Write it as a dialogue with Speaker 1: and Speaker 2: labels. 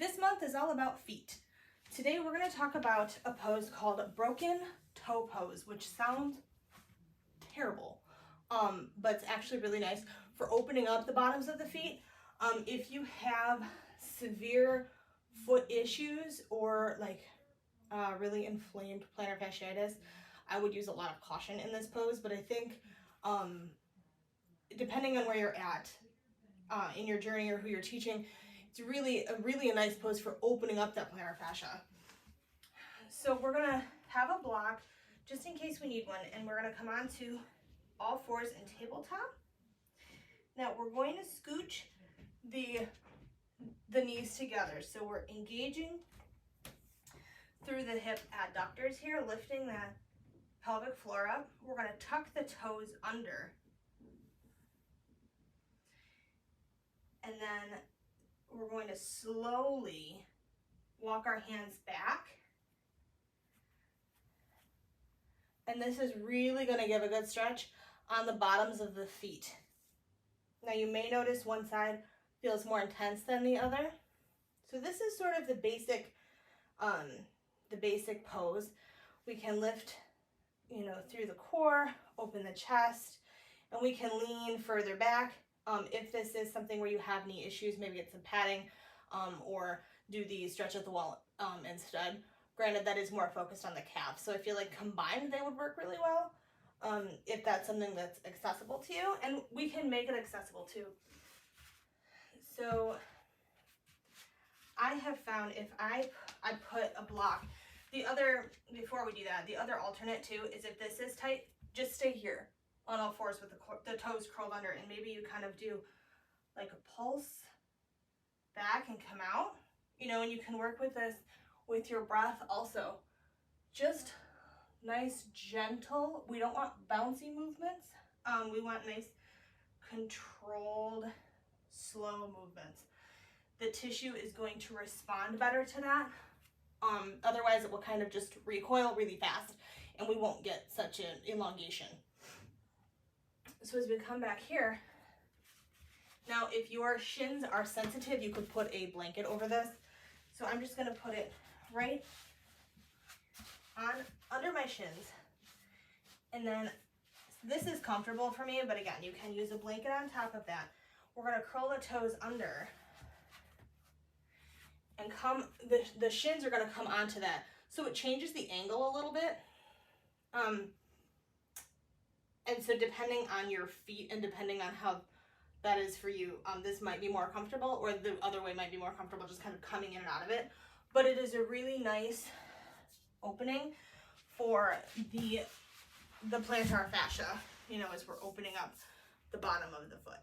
Speaker 1: This month is all about feet. Today we're going to talk about a pose called broken toe pose, which sounds terrible, but it's actually really nice for opening up the bottoms of the feet. If you have severe foot issues or like really inflamed plantar fasciitis, I would use a lot of caution in this pose, but I think depending on where you're at in your journey or who you're teaching, it's really a nice pose for opening up that plantar fascia. So we're gonna have a block just in case we need one, and we're gonna come onto all fours and tabletop. Now we're going to scooch the knees together. So we're engaging through the hip adductors here, lifting that pelvic floor up. We're gonna tuck the toes under. And then we're going to slowly walk our hands back. And this is really going to give a good stretch on the bottoms of the feet. Now you may notice one side feels more intense than the other. So this is sort of the basic pose. We can lift, through the core, open the chest, and we can lean further back. If this is something where you have knee issues, maybe get some padding or do the stretch at the wall instead. Granted, that is more focused on the calf, so I feel like combined they would work really well if that's something that's accessible to you, and we can make it accessible too. So I have found if I put a block, before we do that, the other alternate too is if this is tight, just stay here on all fours with the toes curled under, and maybe you kind of do like a pulse back and come out, and you can work with this with your breath also. Just nice, gentle. We don't want bouncy movements. We want nice, controlled, slow movements. The tissue is going to respond better to that. Otherwise, it will kind of just recoil really fast, and we won't get such an elongation. So as we come back here, now if your shins are sensitive, you could put a blanket over this. So I'm just going to put it right on under my shins. And then this is comfortable for me, but again, you can use a blanket on top of that. We're going to curl the toes under and the shins are going to come onto that. So it changes the angle a little bit. And so depending on your feet and depending on how that is for you, this might be more comfortable, or the other way might be more comfortable, just kind of coming in and out of it. But it is a really nice opening for the plantar fascia, as we're opening up the bottom of the foot.